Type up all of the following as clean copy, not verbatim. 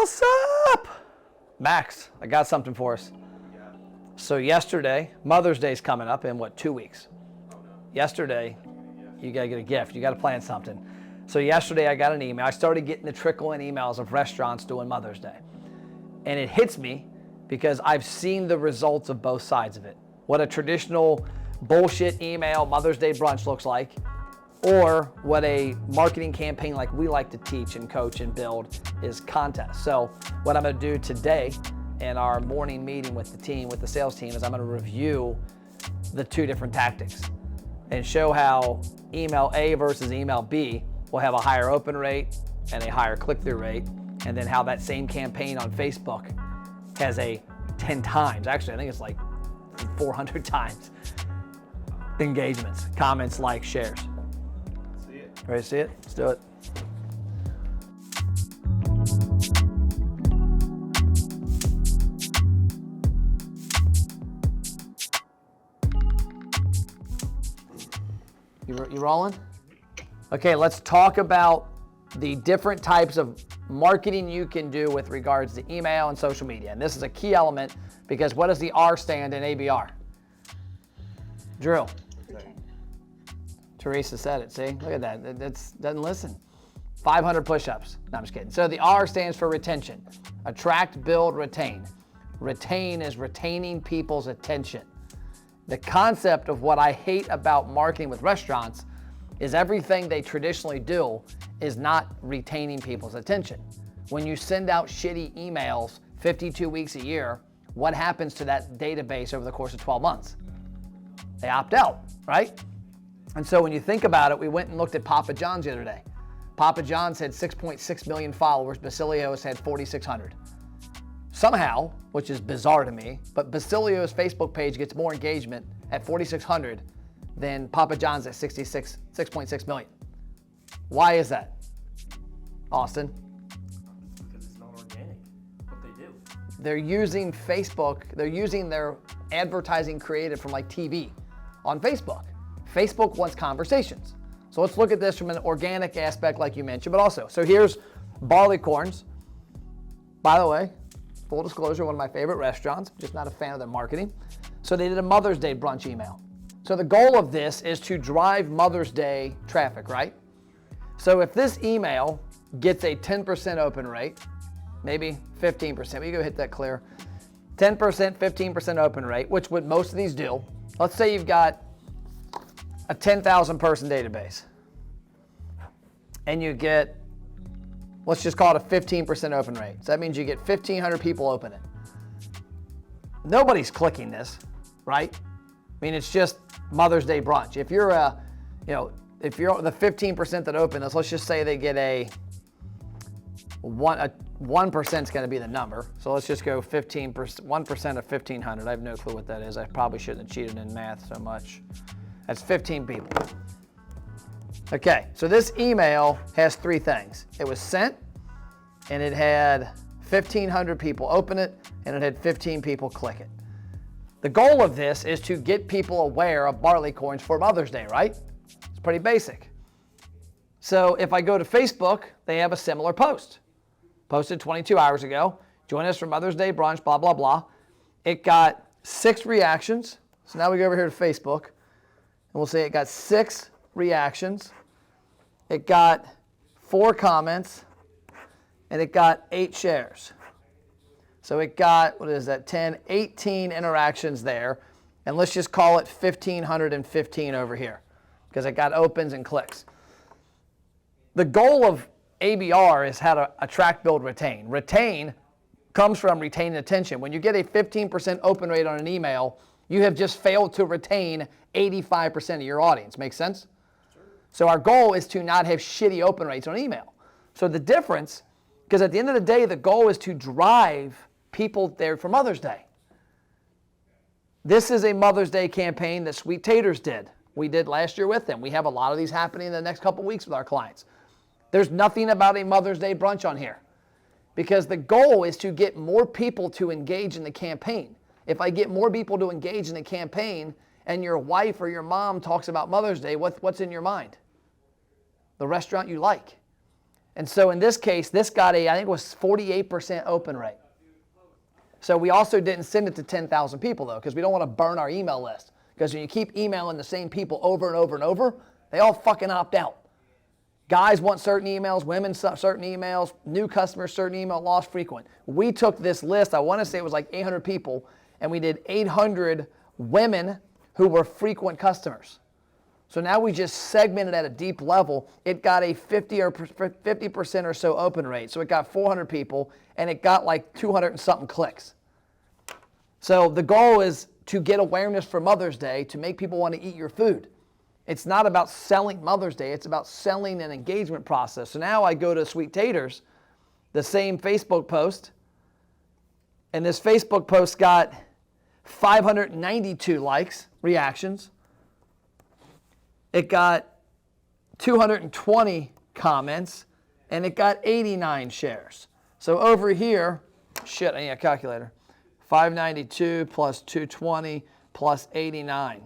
What's up? Max, I got something for us. So yesterday, Mother's Day's coming up in 2 weeks? Yesterday, you got to get a gift. You got to plan something. So yesterday I got an email. I started getting the trickle in emails of restaurants doing Mother's Day. And it hits me because I've seen the results of both sides of it. What a traditional bullshit email Mother's Day brunch looks like, or what a marketing campaign like we like to teach and coach and build is contest. So what I'm gonna do today in our morning meeting with the team, with the sales team, is I'm gonna review the two different tactics and show how email A versus email B will have a higher open rate and a higher click-through rate, and then how that same campaign on Facebook has a 10 times, actually I think it's like 400 times engagements, comments, likes, shares. See it. Ready to see it? Let's do it. You rolling? Okay, let's talk about the different types of marketing you can do with regards to email and social media. And this is a key element because what does the R stand in ABR? Drew. Teresa said it, see? Look at that, doesn't listen. 500 push-ups. No, I'm just kidding. So the R stands for retention. Attract, build, retain. Retain is retaining people's attention. The concept of what I hate about marketing with restaurants is everything they traditionally do is not retaining people's attention. When you send out shitty emails 52 weeks a year, what happens to that database over the course of 12 months? They opt out, right? And so when you think about it, we went and looked at Papa John's the other day. Papa John's had 6.6 million followers. Basilio's had 4,600. Somehow, which is bizarre to me, but Basilio's Facebook page gets more engagement at 4,600 than Papa John's at 6.6 million. Why is that? Austin? Because it's not organic, what they do. They're using Facebook, they're using their advertising creative from like TV on Facebook. Facebook wants conversations. So let's look at this from an organic aspect like you mentioned, but also, so here's Barleycorns. By the way, full disclosure, one of my favorite restaurants, just not a fan of their marketing. So they did a Mother's Day brunch email. So the goal of this is to drive Mother's Day traffic, right? So if this email gets a 10% open rate, maybe 15%, we go hit that clear. 10%, 15% open rate, which what most of these do. Let's say you've got a 10,000 person database and you get, let's just call it a 15% open rate. So that means you get 1,500 people open it. Nobody's clicking this, right? I mean, it's just Mother's Day brunch. If you're if you're the 15% that open this, let's just say they get a 1% is going to be the number. So let's just go 15%, 1% of 1,500. I have no clue what that is. I probably shouldn't have cheated in math so much. That's 15 people. Okay, so this email has three things. It was sent, and it had 1,500 people open it, and it had 15 people click it. The goal of this is to get people aware of Barleycorns for Mother's Day, right? It's pretty basic. So if I go to Facebook, they have a similar post. Posted 22 hours ago. Join us for Mother's Day brunch, blah, blah, blah. It got 6 reactions. So now we go over here to Facebook, and we'll say it got 6 reactions. It got 4 comments, and it got 8 shares. So it got, 18 interactions there. And let's just call it 1,515 over here because it got opens and clicks. The goal of ABR is how to attract, build, retain. Retain comes from retaining attention. When you get a 15% open rate on an email, you have just failed to retain 85% of your audience. Make sense? Sure. So our goal is to not have shitty open rates on email. So the difference, because at the end of the day, the goal is to drive people there for Mother's Day. This is a Mother's Day campaign that Sweet Taters did. We did last year with them. We have a lot of these happening in the next couple weeks with our clients. There's nothing about a Mother's Day brunch on here because the goal is to get more people to engage in the campaign. If I get more people to engage in the campaign and your wife or your mom talks about Mother's Day, what's in your mind? The restaurant you like. And so in this case, this got I think it was 48% open rate. So we also didn't send it to 10,000 people though, because we don't want to burn our email list. Because when you keep emailing the same people over and over and over, they all fucking opt out. Guys want certain emails, women certain emails, new customers certain email, lost frequent. We took this list, I want to say it was like 800 people, and we did 800 women who were frequent customers. So now we just segmented at a deep level. It got a 50% or so open rate. So it got 400 people, and it got like 200 and something clicks. So the goal is to get awareness for Mother's Day, to make people want to eat your food. It's not about selling Mother's Day. It's about selling an engagement process. So now I go to Sweet Taters, the same Facebook post, and this Facebook post got 592 likes, reactions. It got 220 comments, and it got 89 shares. So over here, shit, I need a calculator. 592 plus 220 plus 89.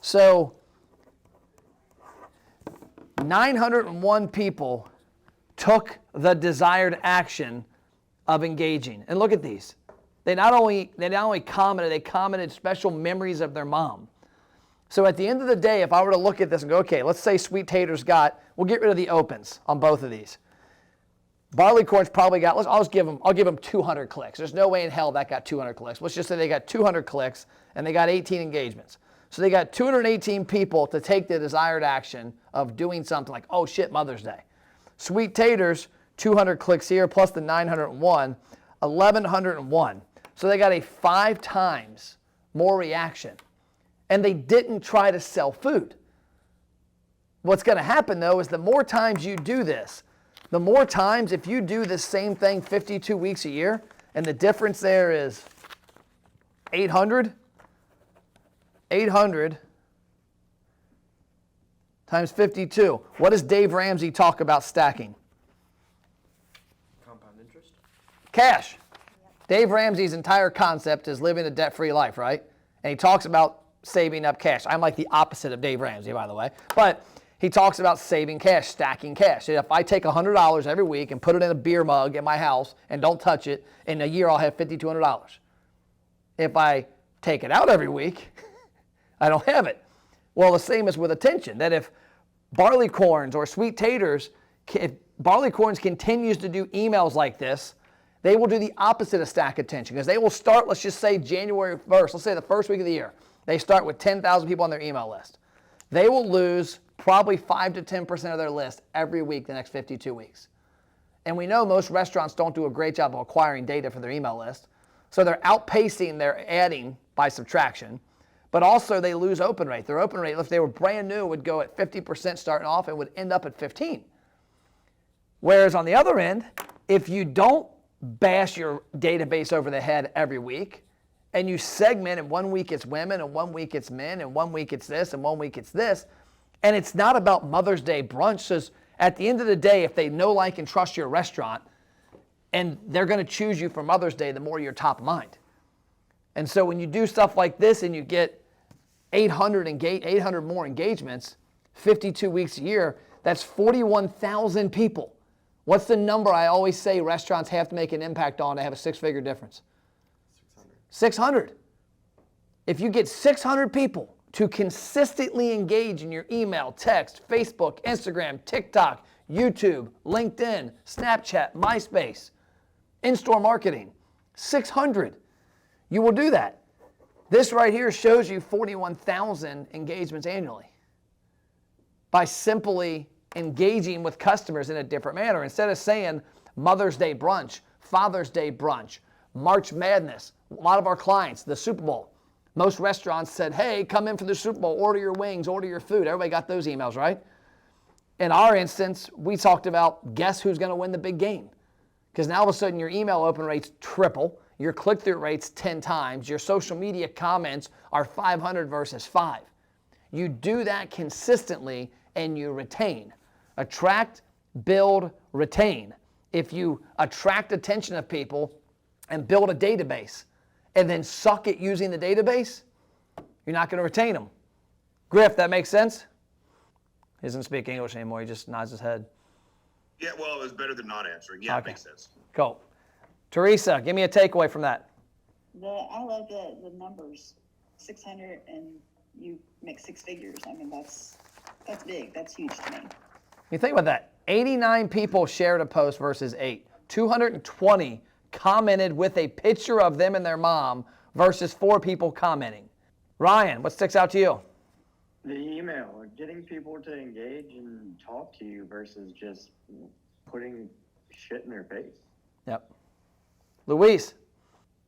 So 901 people took the desired action of engaging. And look at these. They not only commented, they commented special memories of their mom. So at the end of the day, if I were to look at this and go, okay, let's say Sweet Taters we'll get rid of the opens on both of these. Barleycorn's probably got, I'll give them 200 clicks. There's no way in hell that got 200 clicks. Let's just say they got 200 clicks and they got 18 engagements. So they got 218 people to take the desired action of doing something like, oh shit, Mother's Day. Sweet Taters, 200 clicks here, plus the 901, 1,101. So they got a 5 times more reaction. And they didn't try to sell food. What's going to happen though is the more times you do this, the more times, if you do the same thing 52 weeks a year, and the difference there is 800 times 52. What does Dave Ramsey talk about stacking? Compound interest? Cash. Dave Ramsey's entire concept is living a debt-free life, right? And he talks about saving up cash. I'm like the opposite of Dave Ramsey, by the way. But he talks about saving cash, stacking cash. So if I take $100 every week and put it in a beer mug in my house and don't touch it, in a year I'll have $5,200. If I take it out every week, I don't have it. Well, the same is with attention, that if Barleycorns or Sweet Taters, if Barleycorns continues to do emails like this, they will do the opposite of stack attention, because they will start, let's just say January 1st, let's say the first week of the year, they start with 10,000 people on their email list. They will lose probably 5 to 10% of their list every week the next 52 weeks. And we know most restaurants don't do a great job of acquiring data for their email list. So they're outpacing their adding by subtraction, but also they lose open rate. Their open rate, if they were brand new, would go at 50% starting off and would end up at 15. Whereas on the other end, if you don't bash your database over the head every week, and you segment, and 1 week it's women, and 1 week it's men, and 1 week it's this, and 1 week it's this, and it's not about Mother's Day brunch. So at the end of the day, if they know, like, and trust your restaurant, and they're going to choose you for Mother's Day, the more you're top of mind. And so when you do stuff like this and you get 800 more engagements, 52 weeks a year, that's 41,000 people. What's the number I always say restaurants have to make an impact on to have a 6-figure difference? 600. If you get 600 people to consistently engage in your email, text, Facebook, Instagram, TikTok, YouTube, LinkedIn, Snapchat, MySpace, in-store marketing, 600, you will do that. This right here shows you 41,000 engagements annually by simply engaging with customers in a different manner. Instead of saying Mother's Day brunch, Father's Day brunch, March Madness, a lot of our clients, the Super Bowl, most restaurants said, hey, come in for the Super Bowl, order your wings, order your food. Everybody got those emails, right? In our instance, we talked about guess who's going to win the big game. Because now all of a sudden your email open rates triple, your click-through rates 10 times, your social media comments are 500 versus 5. You do that consistently and you retain. Attract, build, retain. If you attract attention of people and build a database and then suck at using the database, you're not going to retain them. Griff, that makes sense? He doesn't speak English anymore. He just nods his head. Yeah, well, it was better than not answering. Yeah, Okay. Makes sense. Cool. Teresa, give me a takeaway from that. I love the numbers, 600 and you make six figures. I mean, that's big. That's huge to me. You think about that. 89 people shared a post versus 8. 220 commented with a picture of them and their mom versus 4 people commenting. Ryan, what sticks out to you? The email, getting people to engage and talk to you versus just putting shit in their face. Yep. Luis.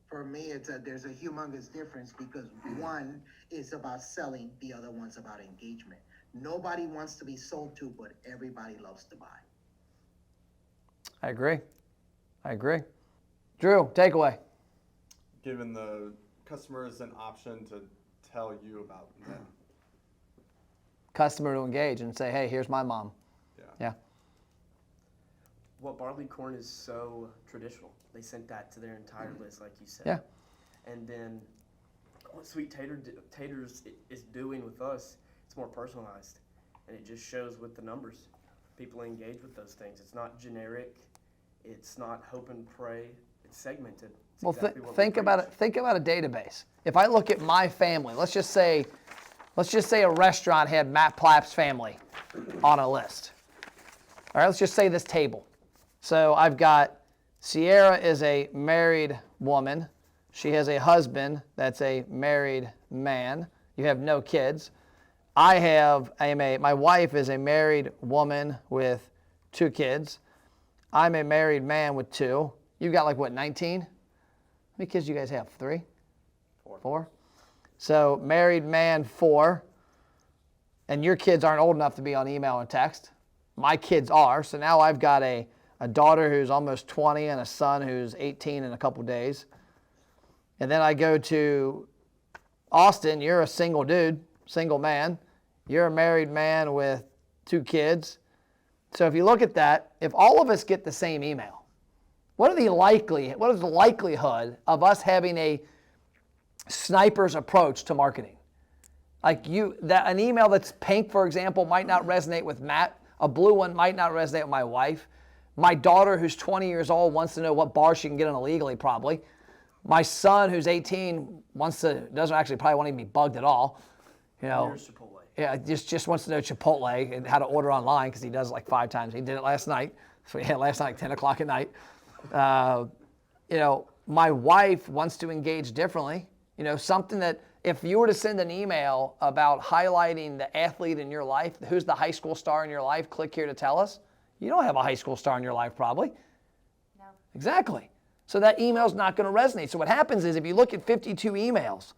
For me, there's a humongous difference because one is about selling, the other one's about engagement. Nobody wants to be sold to, but everybody loves to buy. I agree. Drew, takeaway. Giving the customers an option to tell you about them. Customer to engage and say, hey, here's my mom. Yeah. Well, barleycorn is so traditional. They sent that to their entire list, like you said. Yeah. And then what Sweet Taters is doing with us, it's more personalized. And it just shows with the numbers. People engage with those things. It's not generic. It's not hope and pray. It's segmented. It's Well, exactly what we think about preach. it. Think about a database. If I look at my family, let's just say a restaurant had Matt Plapp's family on a list. All right, let's just say this table. So I've got Sierra is a married woman. She has a husband that's a married man. You have no kids. My wife is a married woman with 2 kids. I'm a married man with 2. You've got like what, 19? How many kids do you guys have? 3? 4? So married man 4. And your kids aren't old enough to be on email and text. My kids are. So now I've got a daughter who's almost 20 and a son who's 18 in a couple days. And then I go to Austin. You're a single dude, single man. You're a married man with 2 kids. So if you look at that, if all of us get the same email, what is the likelihood of us having a sniper's approach to marketing? Like an email that's pink, for example, might not resonate with Matt. A blue one might not resonate with my wife. My daughter, who's 20 years old, wants to know what bar she can get in illegally, probably. My son, who's 18, doesn't actually probably want to be bugged at all. You know, Here's Chipotle. yeah, just wants to know Chipotle and how to order online because he does it like 5 times. He did it last night. So yeah, last night, 10 o'clock at night. You know, my wife wants to engage differently. You know, something that if you were to send an email about highlighting the athlete in your life, who's the high school star in your life, click here to tell us. You don't have a high school star in your life, probably. No. Exactly. So that email's not going to resonate. So what happens is if you look at 52 emails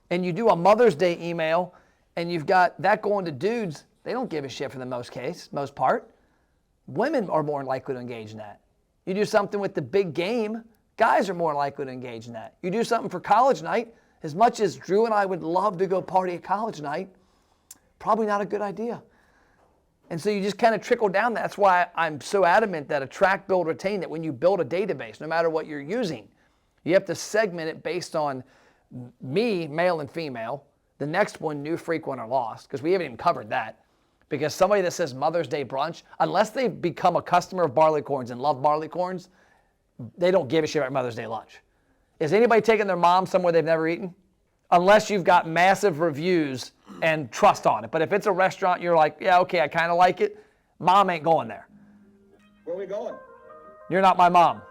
and you do a Mother's Day email and you've got that going to dudes, they don't give a shit for the most part. Women are more likely to engage in that. You do something with the big game, guys are more likely to engage in that. You do something for college night, as much as Drew and I would love to go party at college night, probably not a good idea. And so you just kind of trickle down. That's why I'm so adamant that attract, build, retain, that when you build a database, no matter what you're using, you have to segment it based on me, male and female. The next one, new, frequent, or lost, because we haven't even covered that. Because somebody that says Mother's Day brunch, unless they've become a customer of Barleycorns and love Barleycorns, they don't give a shit about Mother's Day lunch. Is anybody taking their mom somewhere they've never eaten? Unless you've got massive reviews and trust on it. But if it's a restaurant, you're like, yeah, okay, I kind of like it. Mom ain't going there. Where we going? You're not my mom.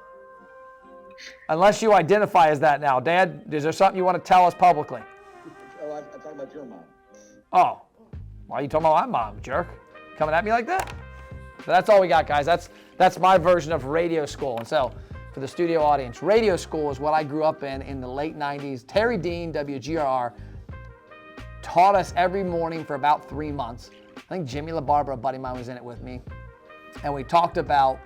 Unless you identify as that now. Dad, is there something you want to tell us publicly? Oh, I'm talking about your mom. Oh, why are you talking about my mom, jerk? Coming at me like that? So that's all we got, guys. That's my version of radio school. And so for the studio audience, radio school is what I grew up in the late 90s. Terry Dean, WGRR, taught us every morning for about 3 months. I think Jimmy LaBarbera, a buddy of mine, was in it with me. And we talked about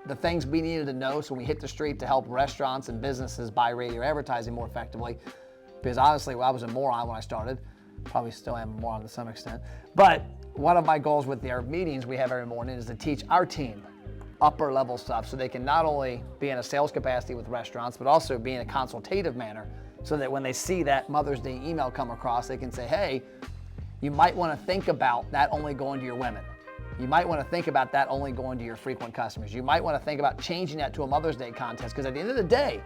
the things we needed to know so we hit the street to help restaurants and businesses buy radio advertising more effectively. Because honestly, I was a moron when I started. Probably still am a moron to some extent. But one of my goals with our meetings we have every morning is to teach our team upper level stuff so they can not only be in a sales capacity with restaurants, but also be in a consultative manner so that when they see that Mother's Day email come across, they can say, hey, you might want to think about that only going to your women. You might want to think about that only going to your frequent customers. You might want to think about changing that to a Mother's Day contest, because at the end of the day,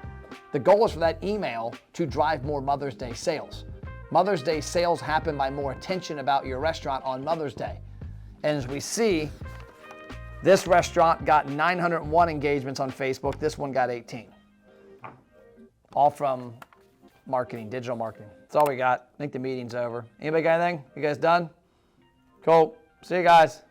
the goal is for that email to drive more Mother's Day sales. Mother's Day sales happen by more attention about your restaurant on Mother's Day. And as we see, this restaurant got 901 engagements on Facebook. This one got 18. All from marketing, digital marketing. That's all we got. I think the meeting's over. Anybody got anything? You guys done? Cool. See you guys.